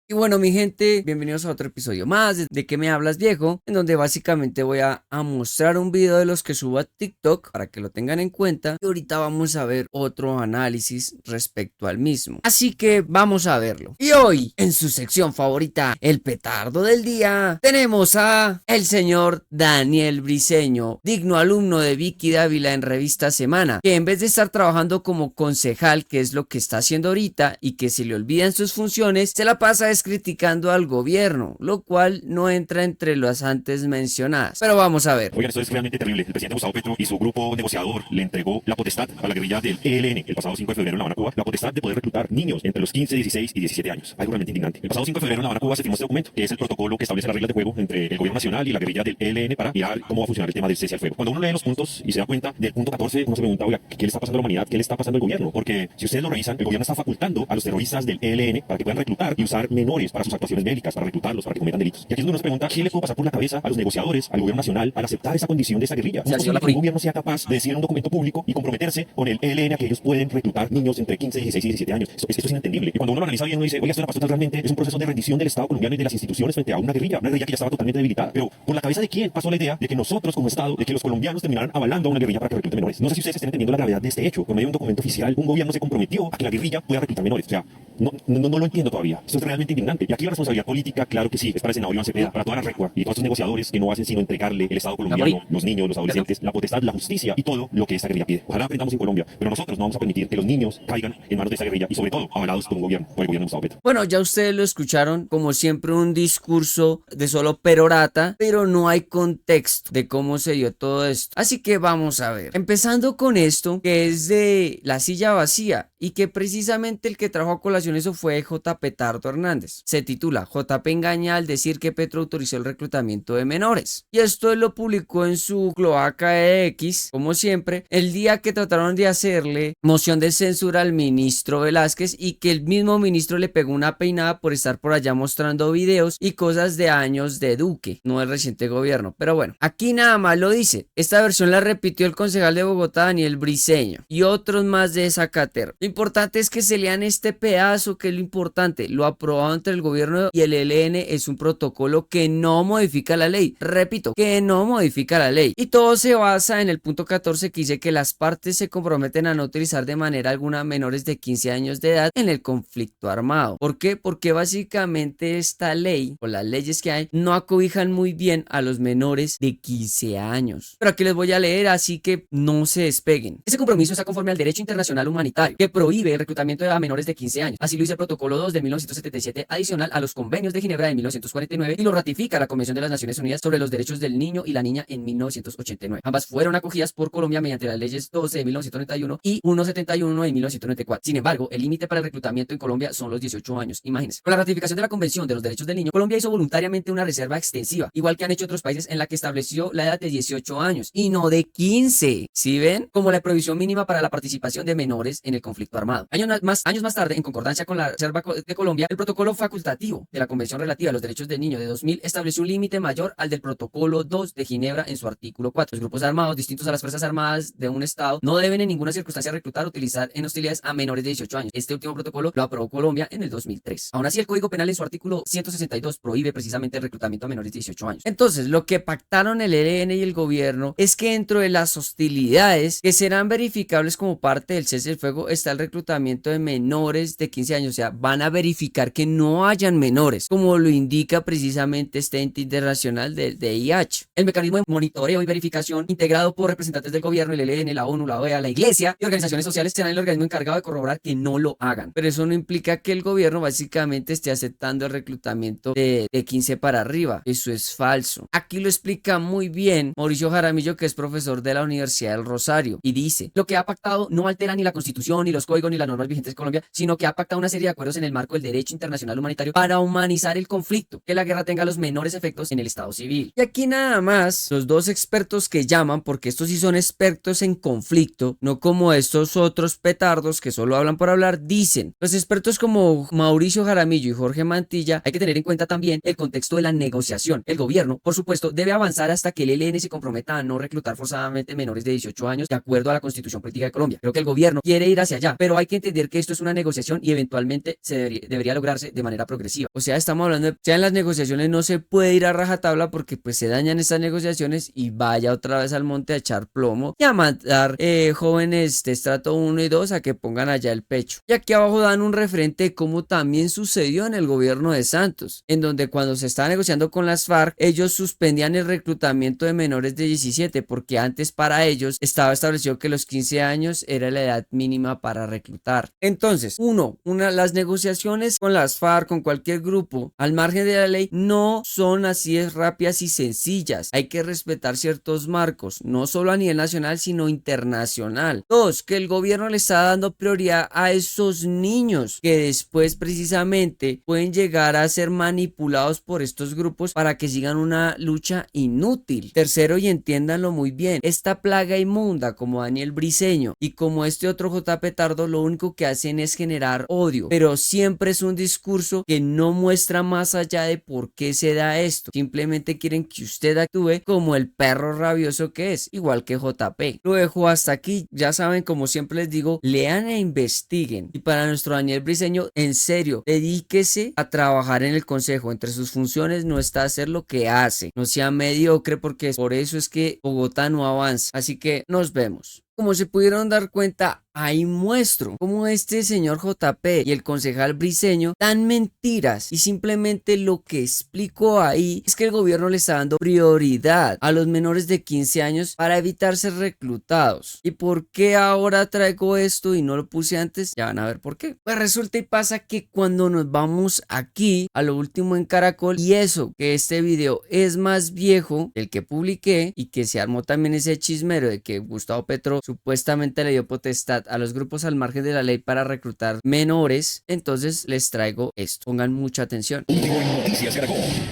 Y bueno, mi gente, bienvenidos a otro episodio más de ¿Qué me hablas, viejo? En donde básicamente voy a mostrar un video de los que subo a TikTok para que lo tengan en cuenta. Y ahorita vamos a ver otro análisis respecto al mismo. Así que vamos a verlo. Y hoy, en su sección favorita, el petardo del día, tenemos a el señor Daniel Briceño, digno alumno de Vicky Dávila en Revista Semana, que en vez de estar trabajando como concejal, que es lo que está haciendo ahorita, y que se le olvidan sus funciones, se la pasa criticando al gobierno, lo cual no entra entre las antes mencionadas. Pero vamos a ver. Oigan, esto es realmente terrible. El presidente Gustavo Petro y su grupo negociador le entregó la potestad a la guerrilla del ELN el pasado 5 de febrero en La Habana, Cuba, la potestad de poder reclutar niños entre los 15, 16 y 17 años. Algo realmente indignante. El pasado 5 de febrero en La Habana, Cuba se firmó este documento, que es el protocolo que establece las reglas de juego entre el gobierno nacional y la guerrilla del ELN para mirar cómo va a funcionar el tema del cese al fuego. Cuando uno lee los puntos y se da cuenta del punto 14, uno se pregunta, oiga, ¿qué le está pasando a la humanidad? ¿Qué le está pasando al gobierno? Porque si ustedes lo revisan, el gobierno está facultando a los terroristas del ELN para que puedan reclutar y usar menores para sus actuaciones bélicas, para reclutarlos, para que cometan delitos. Y aquí es donde uno se pregunta, ¿qué le puede pasar por la cabeza a los negociadores, al gobierno nacional, al aceptar esa condición de esa guerrilla? ¿Cómo es posible que un gobierno sea capaz de decir en un documento público y comprometerse con el ELN a que ellos pueden reclutar niños entre 15, 16 y 17 años? Esto es inentendible. Y cuando uno lo analiza bien, uno dice, oiga, esto pasó realmente es un proceso de rendición del Estado colombiano y de las instituciones frente a una guerrilla que ya estaba totalmente debilitada. Pero ¿por la cabeza de quién pasó la idea de que nosotros como Estado, de que los colombianos terminaran avalando a una guerrilla para que reclute menores? No sé si ustedes estén entendiendo la gravedad de este hecho. Por medio de un documento oficial, un gobierno se comprometió a que la guerrilla pueda reclutar menores. O sea, no lo entiendo todavía. Esto es realmente indignante. Y aquí la responsabilidad política, claro que sí, es para el senador Iván Cepeda, para toda la recua y todos estos negociadores que no hacen sino entregarle el Estado colombiano, los niños, los adolescentes, la potestad, la justicia y todo lo que esta guerrilla pide. Ojalá aprendamos en Colombia, pero nosotros no vamos a permitir que los niños caigan en manos de esta guerrilla y sobre todo avalados por un gobierno, por el gobierno de Gustavo Petro. Bueno, ya ustedes lo escucharon, como siempre un discurso de solo perorata, pero no hay contexto de cómo se dio todo esto. Así que vamos a ver. Empezando con esto, que es de la silla vacía y que precisamente el que trajo a colación eso fue J. Petardo Hernández. Se titula JP engaña al decir que Petro autorizó el reclutamiento de menores. Y esto él lo publicó en su cloaca de X, como siempre, el día que trataron de hacerle moción de censura al ministro Velázquez y que el mismo ministro le pegó una peinada por estar por allá mostrando videos y cosas de años de Duque, no del reciente gobierno. Pero bueno, aquí nada más lo dice. Esta versión la repitió el concejal de Bogotá, Daniel Briceño, y otros más de Zacatero. Lo importante es que se lean este pedazo, que es lo importante. Lo aprobado entre el gobierno y el ELN es un protocolo que no modifica la ley. Repito, que no modifica la ley. Y todo se basa en el punto 14 que dice que las partes se comprometen a no utilizar de manera alguna menores de 15 años de edad en el conflicto armado. ¿Por qué? Porque básicamente esta ley o las leyes que hay no acobijan muy bien a los menores de 15 años. Pero aquí les voy a leer, así que no se despeguen. Ese compromiso está conforme al derecho internacional humanitario que prohíbe el reclutamiento a menores de 15 años. Así lo dice el protocolo 2 de 1977 adicional a los convenios de Ginebra de 1949 y lo ratifica la Convención de las Naciones Unidas sobre los Derechos del Niño y la Niña en 1989. Ambas fueron acogidas por Colombia mediante las leyes 12 de 1991 y 171 de 1994. Sin embargo, el límite para el reclutamiento en Colombia son los 18 años. Imagínense. Con la ratificación de la Convención de los Derechos del Niño, Colombia hizo voluntariamente una reserva extensiva, igual que han hecho otros países en la que estableció la edad de 18 años y no de 15. ¿Sí ven? Como la prohibición mínima para la participación de menores en el conflicto armado. Años más tarde, en concordancia con la Reserva de Colombia, el protocolo facultativo de la Convención relativa a los derechos del niño de 2000 estableció un límite mayor al del protocolo 2 de Ginebra en su artículo 4. Los grupos armados distintos a las fuerzas armadas de un estado no deben en ninguna circunstancia reclutar o utilizar en hostilidades a menores de 18 años. Este último protocolo lo aprobó Colombia en el 2003. Aún así, el Código Penal en su artículo 162 prohíbe precisamente el reclutamiento a menores de 18 años. Entonces, lo que pactaron el ELN y el gobierno es que dentro de las hostilidades que serán verificables como parte del cese del fuego está el reclutamiento de menores de 15 años. O sea, van a verificar que no hayan menores, como lo indica precisamente este ente internacional del DIH. El mecanismo de monitoreo y verificación integrado por representantes del gobierno, el ELN, la ONU, la OEA, la Iglesia y organizaciones sociales serán el organismo encargado de corroborar que no lo hagan. Pero eso no implica que el gobierno básicamente esté aceptando el reclutamiento de 15 para arriba. Eso es falso. Aquí lo explica muy bien Mauricio Jaramillo, que es profesor de la Universidad del Rosario, y dice: lo que ha pactado no altera ni la Constitución, ni los códigos, ni las normas vigentes de Colombia, sino que ha pactado una serie de acuerdos en el marco del derecho internacional humanitario para humanizar el conflicto, que la guerra tenga los menores efectos en el Estado civil. Y aquí nada más, los dos expertos que llaman, porque estos sí son expertos en conflicto, no como estos otros petardos que solo hablan por hablar, dicen: los expertos como Mauricio Jaramillo y Jorge Mantilla, hay que tener en cuenta también el contexto de la negociación. El gobierno, por supuesto, debe avanzar hasta que el ELN se comprometa a no reclutar forzadamente menores de 18 años de acuerdo a la Constitución Política de Colombia. Creo que el gobierno quiere ir hacia allá, pero hay que entender que esto es una negociación y eventualmente se debería lograrse de manera progresiva. O sea, estamos hablando de, ya en las negociaciones no se puede ir a rajatabla porque pues se dañan estas negociaciones y vaya otra vez al monte a echar plomo y a mandar jóvenes de estrato 1 y 2 a que pongan allá el pecho. Y aquí abajo dan un referente de cómo también sucedió en el gobierno de Santos, en donde cuando se estaba negociando con las FARC, ellos suspendían el reclutamiento de menores de 17 porque antes para ellos estaba establecido que los 15 años era la edad mínima para reclutar. Entonces, las negociaciones con las FARC, con cualquier grupo, al margen de la ley, no son así de rápidas y sencillas. Hay que respetar ciertos marcos, no solo a nivel nacional, sino internacional. Dos, que el gobierno le está dando prioridad a esos niños que después precisamente pueden llegar a ser manipulados por estos grupos para que sigan una lucha inútil. Tercero, y entiéndanlo muy bien, esta plaga inmunda como Daniel Briceño y como este otro J. Petardo lo único que hacen es generar odio, pero siempre es un discurso que no muestra más allá de por qué se da esto. Simplemente quieren que usted actúe como el perro rabioso que es, igual que JP. Lo dejo hasta aquí. Ya saben, como siempre les digo, lean e investiguen. Y para nuestro Daniel Briceño, en serio, dedíquese a trabajar en el consejo. Entre sus funciones no está hacer lo que hace. No sea mediocre porque por eso es que Bogotá no avanza. Así que nos vemos. Como se pudieron dar cuenta, ahí muestro cómo este señor JP y el concejal Briceño dan mentiras y simplemente lo que explico ahí es que el gobierno le está dando prioridad a los menores de 15 años para evitar ser reclutados. ¿Y por qué ahora traigo esto y no lo puse antes? Ya van a ver por qué. Pues resulta y pasa que cuando nos vamos aquí a lo último en Caracol, y eso que este video es más viejo del que publiqué y que se armó también ese chismero de que Gustavo Petro supuestamente le dio potestad a los grupos al margen de la ley para reclutar menores, entonces les traigo esto. Pongan mucha atención.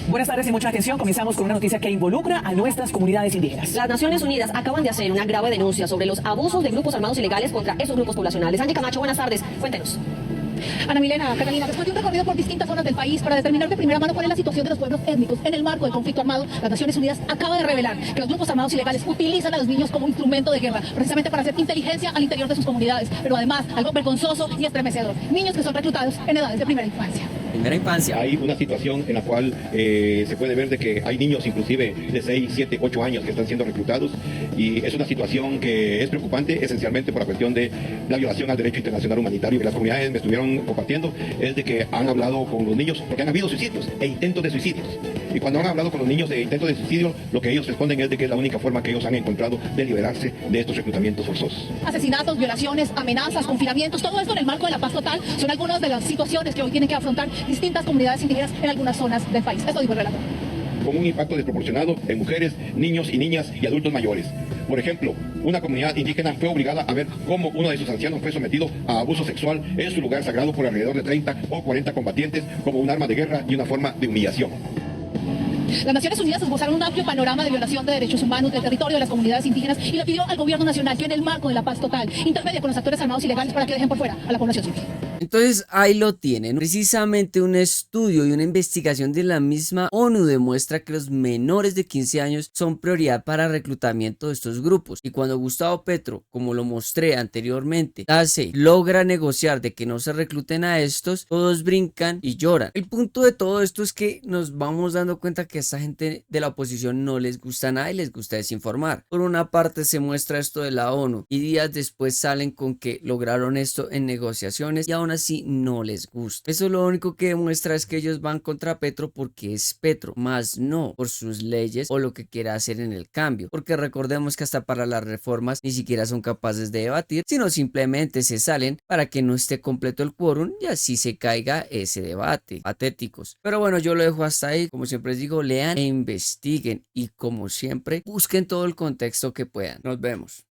Buenas tardes y mucha atención. Comenzamos con una noticia que involucra a nuestras comunidades indígenas. Las Naciones Unidas acaban de hacer una grave denuncia sobre los abusos de grupos armados ilegales contra esos grupos poblacionales. Angie Camacho, buenas tardes. Cuéntenos. Ana Milena, Catalina, después de un recorrido por distintas zonas del país para determinar de primera mano cuál es la situación de los pueblos étnicos en el marco del conflicto armado, las Naciones Unidas acaba de revelar que los grupos armados ilegales utilizan a los niños como instrumento de guerra, precisamente para hacer inteligencia al interior de sus comunidades, pero además, algo vergonzoso y estremecedor, niños que son reclutados en edades de primera infancia. Primera infancia. Hay una situación en la cual se puede ver de que hay niños inclusive de 6, 7, 8 años que están siendo reclutados, y es una situación que es preocupante esencialmente por la cuestión de la violación al derecho internacional humanitario que las comunidades me estuvieron compartiendo. Es de que han hablado con los niños porque han habido suicidios e intentos de suicidios, y cuando han hablado con los niños de intentos de suicidio, lo que ellos responden es de que es la única forma que ellos han encontrado de liberarse de estos reclutamientos forzosos. Asesinatos, violaciones, amenazas, confinamientos, todo esto en el marco de la paz total son algunas de las situaciones que hoy tienen que afrontar distintas comunidades indígenas en algunas zonas del país. Esto dijo el relator. Con un impacto desproporcionado en mujeres, niños y niñas y adultos mayores. Por ejemplo, una comunidad indígena fue obligada a ver cómo uno de sus ancianos fue sometido a abuso sexual en su lugar sagrado por alrededor de 30 o 40 combatientes como un arma de guerra y una forma de humillación. Las Naciones Unidas esbozaron un amplio panorama de violación de derechos humanos del territorio de las comunidades indígenas y le pidió al gobierno nacional que en el marco de la paz total intermedie con los actores armados ilegales para que dejen por fuera a la población civil. Entonces ahí lo tienen. Precisamente un estudio y una investigación de la misma ONU demuestra que los menores de 15 años son prioridad para reclutamiento de estos grupos. Y cuando Gustavo Petro, como lo mostré anteriormente, logra negociar de que no se recluten a estos, todos brincan y lloran. El punto de todo esto es que nos vamos dando cuenta que a esta gente de la oposición no les gusta nada y les gusta desinformar. Por una parte se muestra esto de la ONU y días después salen con que lograron esto en negociaciones y aún así no les gusta. Eso lo único que demuestra es que ellos van contra Petro porque es Petro, más no por sus leyes o lo que quiera hacer en el cambio, porque recordemos que hasta para las reformas ni siquiera son capaces de debatir, sino simplemente se salen para que no esté completo el quórum y así se caiga ese debate. Patéticos. Pero bueno, yo lo dejo hasta ahí. Como siempre les digo, lean e investiguen y como siempre busquen todo el contexto que puedan. Nos vemos.